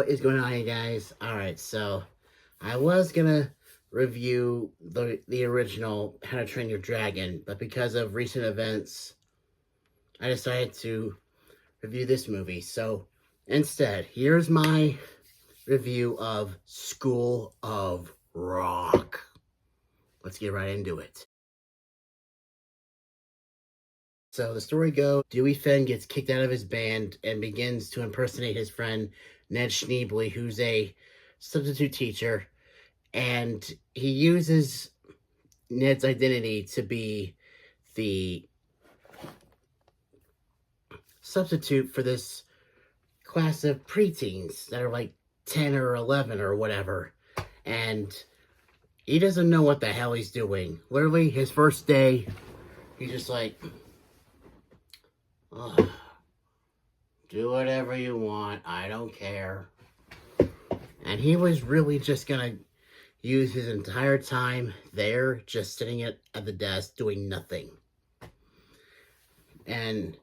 What is going on, you guys? Alright, so I was gonna review the original How to Train Your Dragon, but because of recent events, I decided to review this movie. So instead, here's my review of School of Rock. Let's get right into it. So the story goes, Dewey Finn gets kicked out of his band and begins to impersonate his friend Ned Schneebly, who's a substitute teacher, and he uses Ned's identity to be the substitute for this class of preteens that are like 10 or 11 or whatever, and he doesn't know what the hell he's doing. Literally, his first day, he's just like, oh, do whatever you want, I don't care. And he was really just gonna use his entire time there, just sitting at the desk, doing nothing. And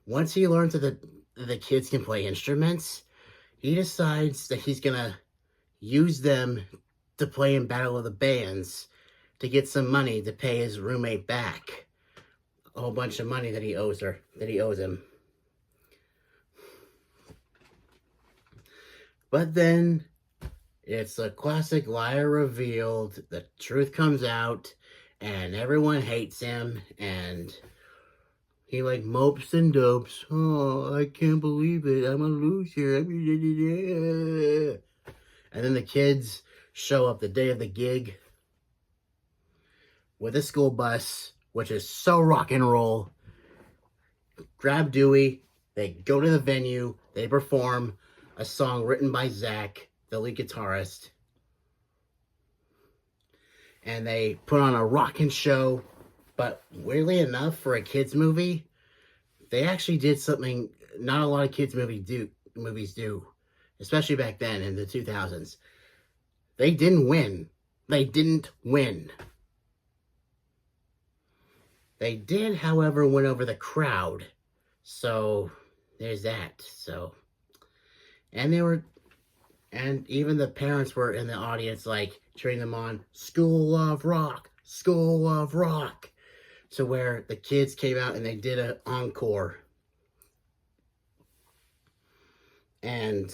once he learns that the kids can play instruments, he decides that he's gonna use them to play in Battle of the Bands to get some money to pay his roommate back a whole bunch of money that he owes him. But then it's a classic liar revealed, the truth comes out, and everyone hates him, and he like mopes and dopes. Oh, I can't believe it, I'm a loser. And then the kids show up the day of the gig with a school bus, which is so rock and roll. Grab Dewey, they go to the venue, they perform a song written by Zach, the lead guitarist, and they put on a rockin' show. But weirdly enough, for a kids movie, they actually did something not a lot of kids movies do, especially back then in the 2000s. They didn't win. They did, however, win over the crowd. So there's that. And even the parents were in the audience, like, cheering them on, School of Rock, School of Rock. So where the kids came out and they did an encore. And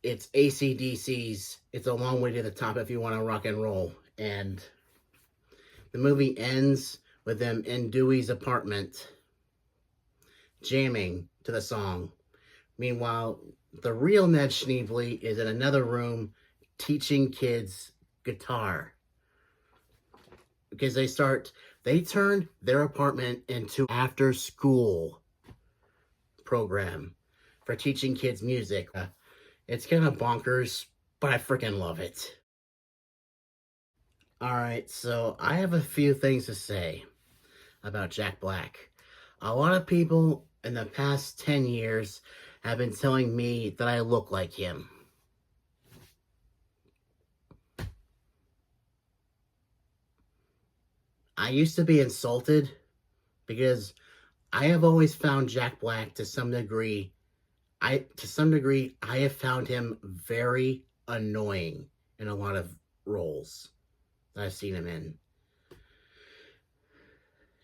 it's AC/DC's It's a Long Way to the Top If You Want to Rock and Roll. And the movie ends with them in Dewey's apartment jamming to the song. Meanwhile, the real Ned Schneebly is in another room teaching kids guitar. Because they turned their apartment into after school program for teaching kids music. It's kind of bonkers, but I freaking love it. Alright, so I have a few things to say about Jack Black. A lot of people in the past 10 years have been telling me that I look like him. I used to be insulted because I have always found Jack Black to some degree, I have found him very annoying in a lot of roles that I've seen him in.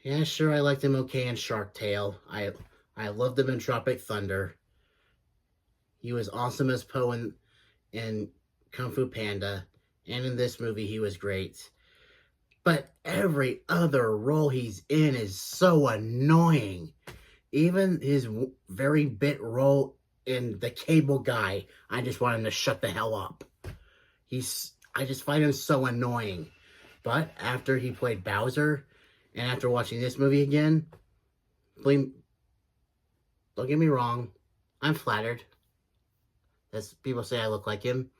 Yeah, sure, I liked him okay in Shark Tale. I loved him in Tropic Thunder. He was awesome as Poe in Kung Fu Panda. And in this movie, he was great. But every other role he's in is so annoying. Even his very bit role in The Cable Guy, I just want him to shut the hell up. I just find him so annoying. But after he played Bowser, and after watching this movie again, don't get me wrong, I'm flattered. As people say I look like him,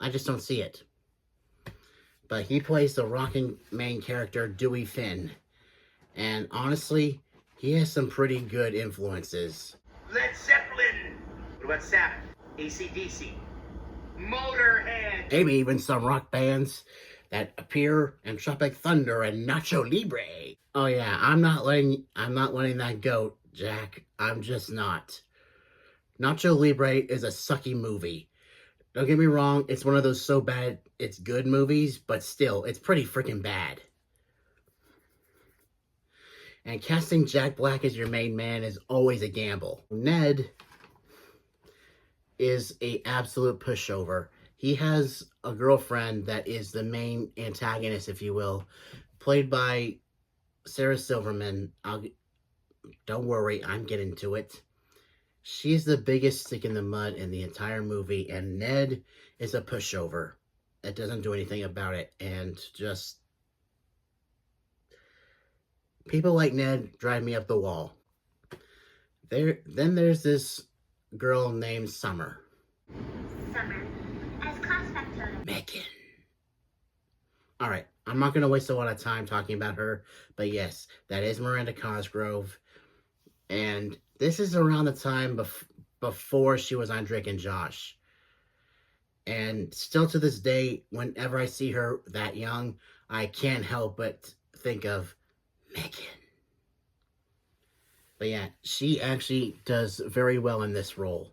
I just don't see it. But he plays the rocking main character, Dewey Finn. And honestly, he has some pretty good influences. Led Zeppelin! What about Sabbath? AC/DC? Motorhead! Maybe even some rock bands that appear in Tropic Thunder and Nacho Libre. Oh yeah, I'm not letting that go, Jack. I'm just not. Nacho Libre is a sucky movie. Don't get me wrong, it's one of those so bad it's good movies, but still, it's pretty freaking bad. And casting Jack Black as your main man is always a gamble. Ned is a absolute pushover. He has a girlfriend that is the main antagonist, if you will, played by Sarah Silverman. Don't worry, I'm getting to it. She's the biggest stick in the mud in the entire movie, and Ned is a pushover that doesn't do anything about it, and just people like Ned drive me up the wall. Then there's this girl named Summer. Summer. As class factotum. Megan. Alright, I'm not going to waste a lot of time talking about her, but yes, that is Miranda Cosgrove, and this is around the time before she was on Drake and Josh. And still to this day, whenever I see her that young, I can't help but think of Megan. But yeah, she actually does very well in this role.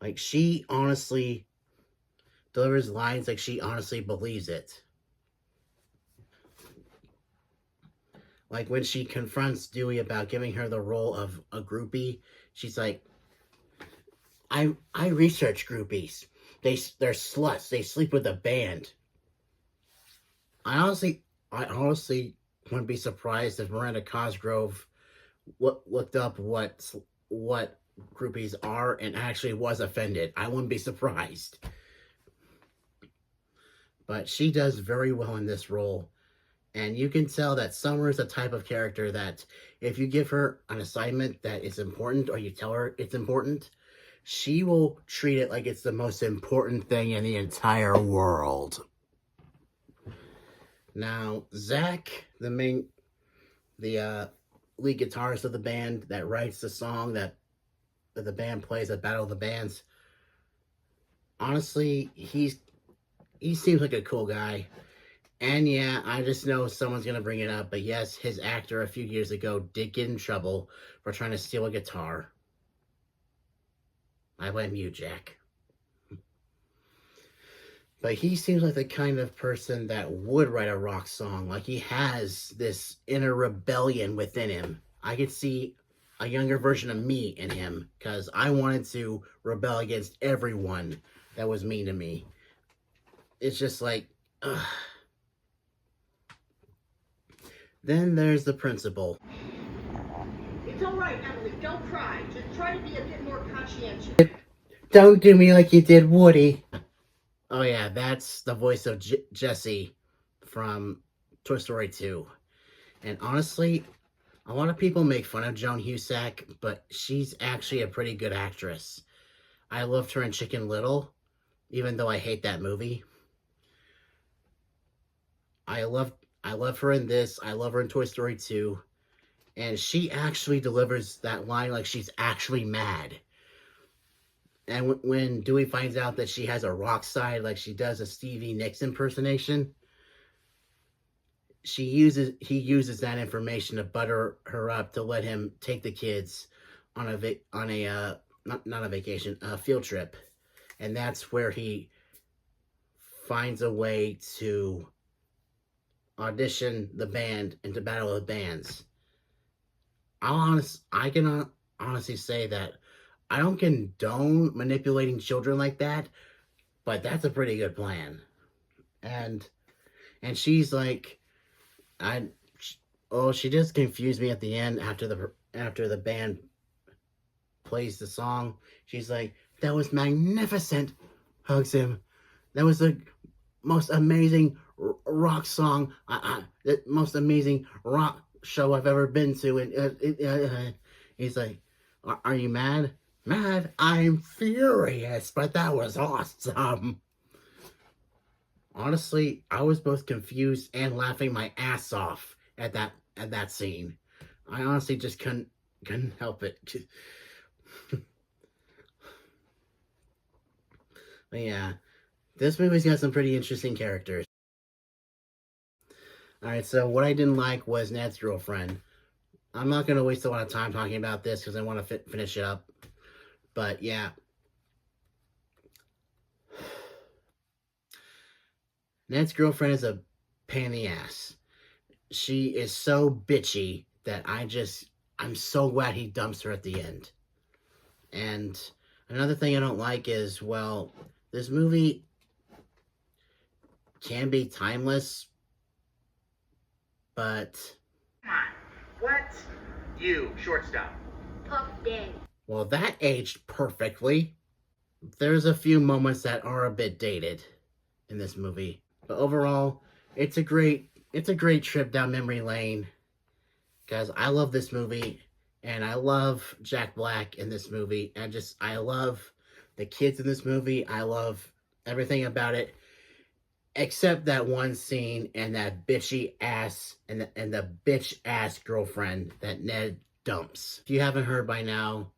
Like, she honestly delivers lines like she honestly believes it. Like, when she confronts Dewey about giving her the role of a groupie, she's like, I research groupies. They're sluts. They sleep with a band. I honestly wouldn't be surprised if Miranda Cosgrove looked up what groupies are and actually was offended. I wouldn't be surprised. But she does very well in this role. And you can tell that Summer is the type of character that if you give her an assignment that is important, or you tell her it's important, she will treat it like it's the most important thing in the entire world. Now, Zach, the lead guitarist of the band that writes the song that the band plays at Battle of the Bands, honestly, he seems like a cool guy. And yeah, I just know someone's going to bring it up, but yes, his actor a few years ago did get in trouble for trying to steal a guitar. I blame you, Jack. But he seems like the kind of person that would write a rock song. Like, he has this inner rebellion within him. I could see a younger version of me in him, because I wanted to rebel against everyone that was mean to me. It's just like, ugh. Then there's the principal. It's all right, Emily. Don't cry. Just try to be a bit more conscientious. Don't do me like you did Woody. Oh yeah, that's the voice of Jessie from Toy Story 2. And honestly, a lot of people make fun of Joan Cusack, but she's actually a pretty good actress. I loved her in Chicken Little, even though I hate that movie. I love her in this. I love her in Toy Story 2. And she actually delivers that line like she's actually mad. And when Dewey finds out that she has a rock side, like she does a Stevie Nicks impersonation, he uses that information to butter her up to let him take the kids on a field trip. And that's where he finds a way to audition the band into Battle of the Bands. I can honestly say that I don't condone manipulating children like that, but that's a pretty good plan. And she's like, she just confused me at the end after the band plays the song. She's like, that was magnificent. Hugs him. That was the most amazing rock song, the most amazing rock show I've ever been to. And he's like, are you mad? Mad? I'm furious, but that was awesome. Honestly, I was both confused and laughing my ass off at that scene. I honestly just couldn't help it. But yeah, this movie's got some pretty interesting characters. Alright, so what I didn't like was Ned's girlfriend. I'm not going to waste a lot of time talking about this because I want to finish it up. But yeah. Ned's girlfriend is a pain in the ass. She is so bitchy that I'm so glad he dumps her at the end. And another thing I don't like is, well, this movie can be timeless, but... Come on. What? You, shortstop. Puff Daddy. well, that aged perfectly. There's a few moments that are a bit dated in this movie. But overall, it's a great trip down memory lane. Because I love this movie. And I love Jack Black in this movie. I love the kids in this movie. I love everything about it. Except that one scene and that bitchy ass and the bitch ass girlfriend that Ned dumps. If you haven't heard by now,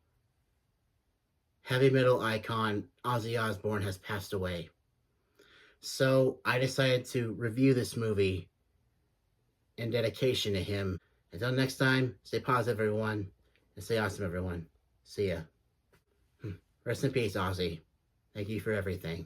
heavy metal icon Ozzy Osbourne has passed away. So I decided to review this movie in dedication to him. Until next time, stay positive, everyone, and stay awesome, everyone. See ya. Rest in peace, Ozzy. Thank you for everything.